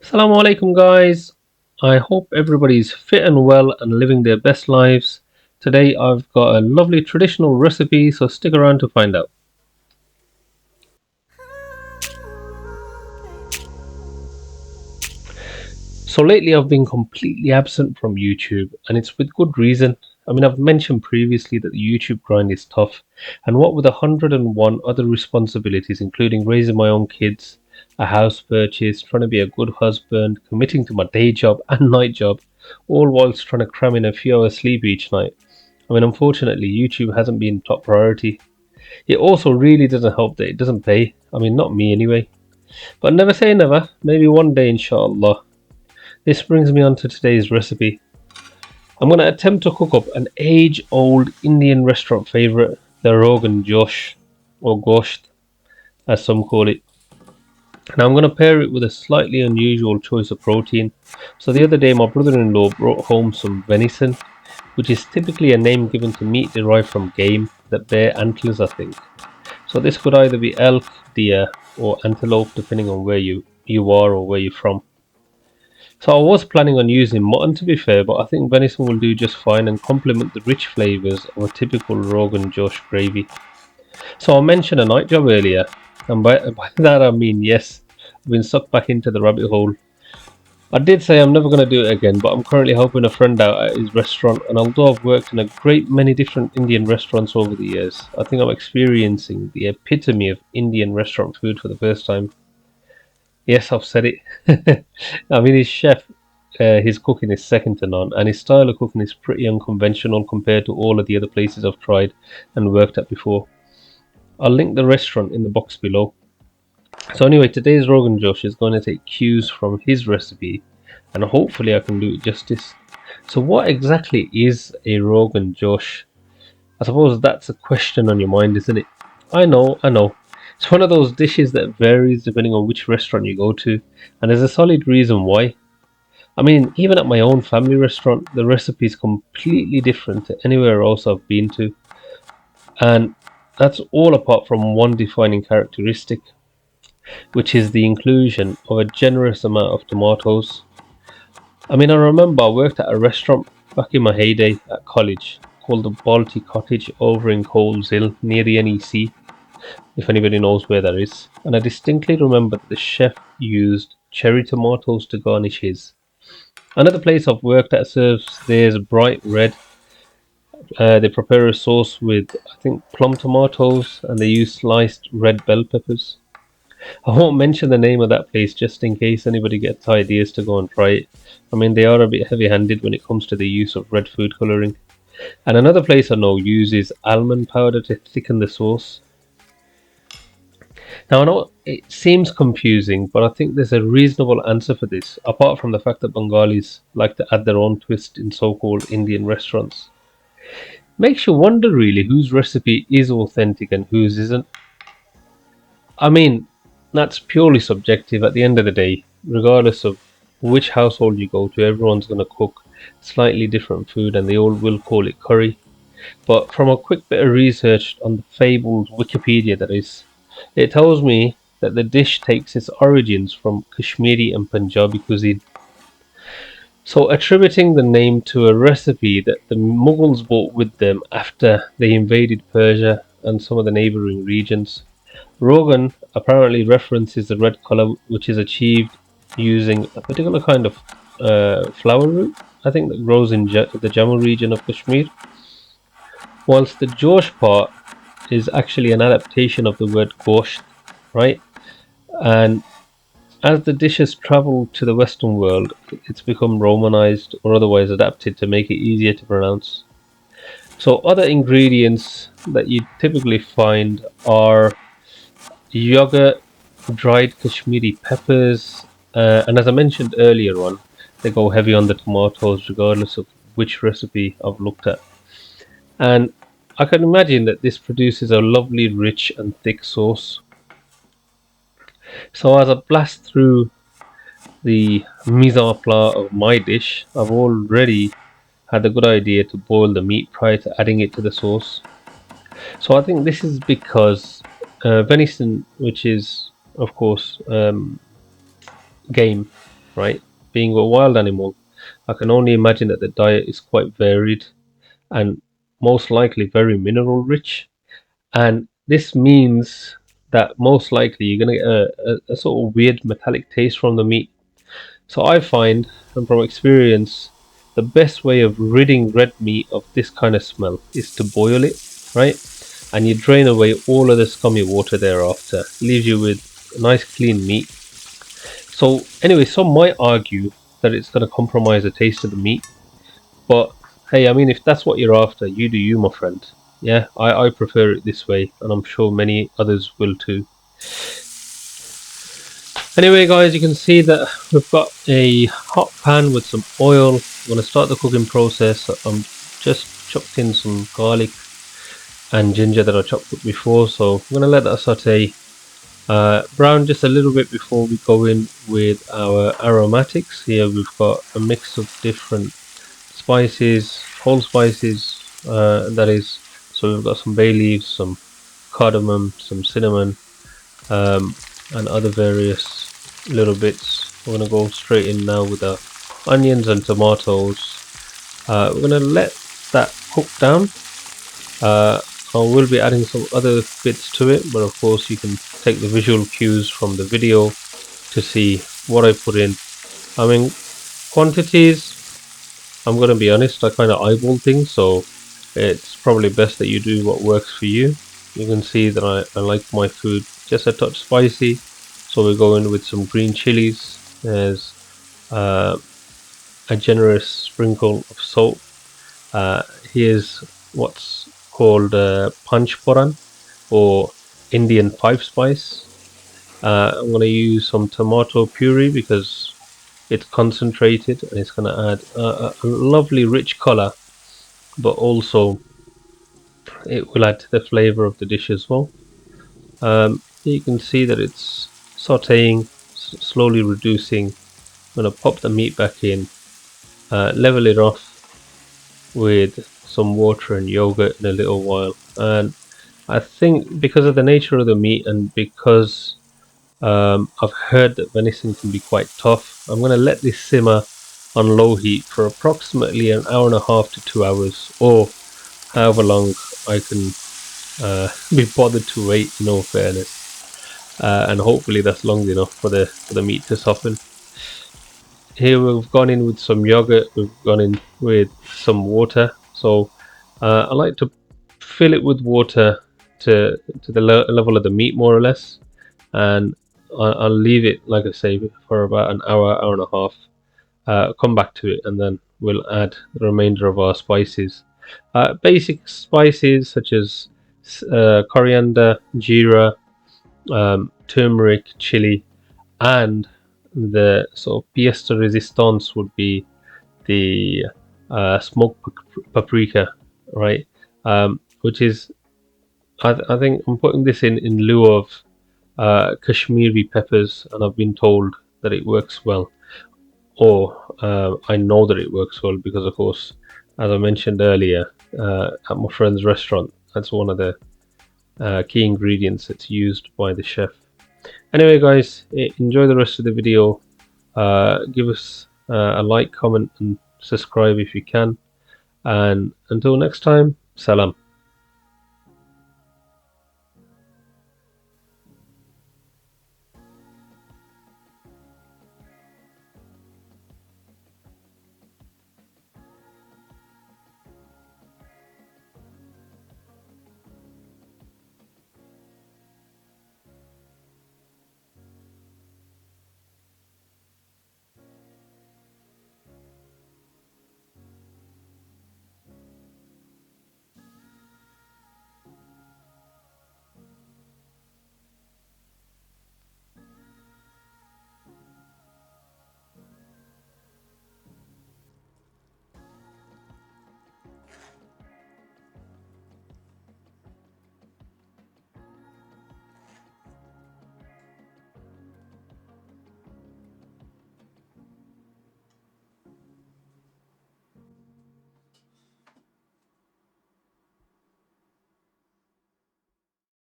Assalamu alaikum, guys. I hope everybody's fit and well and living their best lives. Today I've got a lovely traditional recipe, so stick around to find out. So lately I've been completely absent from YouTube, and it's with good reason. I mean, I've mentioned previously that the YouTube grind is tough, and what with 101 other responsibilities, including raising my own kids, a house purchase, trying to be a good husband, committing to my day job and night job, all whilst trying to cram in a few hours sleep each night. I mean, unfortunately, YouTube hasn't been top priority. It also really doesn't help that it doesn't pay. I mean, not me anyway. But never say never. Maybe one day, inshallah. This brings me on to today's recipe. I'm going to attempt to cook up an age-old Indian restaurant favourite, the Rogan Josh, or Gosht, as some call it. Now I'm going to pair it with a slightly unusual choice of protein. So the other day my brother-in-law brought home some venison, which is typically a name given to meat derived from game that bear antlers, I think. So this could either be elk, deer, or antelope, depending on where you are or where you're from. So I was planning on using mutton, to be fair, but I think venison will do just fine and complement the rich flavours of a typical Rogan Josh gravy. So I mentioned a night job earlier, and by that I mean yes, I've been sucked back into the rabbit hole. I did say I'm never going to do it again, but I'm currently helping a friend out at his restaurant, and although I've worked in a great many different Indian restaurants over the years, I think I'm experiencing the epitome of Indian restaurant food for the first time. Yes, I've said it. I mean, his chef, his cooking is second to none, and his style of cooking is pretty unconventional compared to all of the other places I've tried and worked at before. I'll link the restaurant in the box below. So anyway, today's Rogan Josh is going to take cues from his recipe, and hopefully I can do it justice. So what exactly is a Rogan Josh? I suppose that's a question on your mind, isn't it? I know. It's one of those dishes that varies depending on which restaurant you go to, and there's a solid reason why. I mean, even at my own family restaurant, the recipe is completely different to anywhere else I've been to, and that's all apart from one defining characteristic, which is the inclusion of a generous amount of tomatoes. I mean, I remember I worked at a restaurant back in my heyday at college called the Balti Cottage over in Coles Hill near the NEC, if anybody knows where that is. And I distinctly remember that the chef used cherry tomatoes to garnish his. Another place I've worked at serves theirs bright red. They prepare a sauce with, I think, plum tomatoes, and they use sliced red bell peppers. I won't mention the name of that place just in case anybody gets ideas to go and try it. I mean, they are a bit heavy-handed when it comes to the use of red food colouring. And another place I know uses almond powder to thicken the sauce. Now I know it seems confusing, but I think there's a reasonable answer for this, apart from the fact that Bengalis like to add their own twist in so-called Indian restaurants. Makes you wonder really whose recipe is authentic and whose isn't. I mean, that's purely subjective at the end of the day. Regardless of which household you go to, everyone's going to cook slightly different food and they all will call it curry. But from a quick bit of research on the fabled Wikipedia, that is, it tells me that the dish takes its origins from Kashmiri and Punjabi cuisine. So, attributing the name to a recipe that the Mughals brought with them after they invaded Persia and some of the neighbouring regions. Rogan apparently references the red colour, which is achieved using a particular kind of flower root, I think, that grows in the Jammu region of Kashmir. Whilst the Josh part is actually an adaptation of the word gosht, right? And as the dish has travelled to the Western world, it's become Romanized or otherwise adapted to make it easier to pronounce. So other ingredients that you typically find are yogurt, dried Kashmiri peppers, and as I mentioned earlier on, they go heavy on the tomatoes regardless of which recipe I've looked at. And I can imagine that this produces a lovely rich and thick sauce. So as I blast through the mise en place of my dish, I've already had a good idea to boil the meat prior to adding it to the sauce. So I think this is because venison, which is of course game, right? Being a wild animal, I can only imagine that the diet is quite varied and most likely very mineral rich. And this means that most likely you're going to get a sort of weird metallic taste from the meat. So I find, and from experience, the best way of ridding red meat of this kind of smell is to boil it, right? And you drain away all of the scummy water thereafter. Leaves you with nice clean meat. So anyway, some might argue that it's going to compromise the taste of the meat, but hey, I mean, if that's what you're after, you do you, my friend. Yeah, I prefer it this way, and I'm sure many others will too. Anyway, guys, you can see that we've got a hot pan with some oil. I'm going to start the cooking process. I'm just chopped in some garlic and ginger that I chopped up before, so I'm going to let that saute brown just a little bit before we go in with our aromatics. Here we've got a mix of different spices, whole spices, that is. So we've got some bay leaves, some cardamom, some cinnamon, and other various little bits. We're going to go straight in now with the onions and tomatoes. We're going to let that cook down. I will be adding some other bits to it, but of course you can take the visual cues from the video to see what I put in. I mean, quantities, I'm going to be honest, I kind of eyeball things, so it's probably best that you do what works for you. You can see that I like my food just a touch spicy, so we go in with some green chilies. There's a generous sprinkle of salt. Here's what's called panch phoron, or Indian five spice. I'm going to use some tomato puree because it's concentrated and it's going to add a lovely rich color, but also it will add to the flavor of the dish as well. You can see that it's sauteing, slowly reducing. I'm going to pop the meat back in, level it off with some water and yogurt in a little while. And I think because of the nature of the meat and because I've heard that venison can be quite tough, I'm going to let this simmer on low heat for approximately an hour and a half to 2 hours, or however long I can be bothered to wait, in all fairness. And hopefully that's long enough for the meat to soften. Here we've gone in with some yogurt, we've gone in with some water. So I like to fill it with water to the level of the meat, more or less, and I'll leave it, like I say, for about an hour, hour and a half. Come back to it, and then we'll add the remainder of our spices. Basic spices such as coriander, jeera, turmeric, chili, and the sort of pièce de résistance would be the smoked paprika, right? Which is, I think I'm putting this in lieu of Kashmiri peppers, and I've been told that it works well. Or I know that it works well because, of course, as I mentioned earlier, at my friend's restaurant, that's one of the key ingredients that's used by the chef. Anyway, guys, enjoy the rest of the video. Give us a like, comment, and subscribe if you can. And until next time, salam.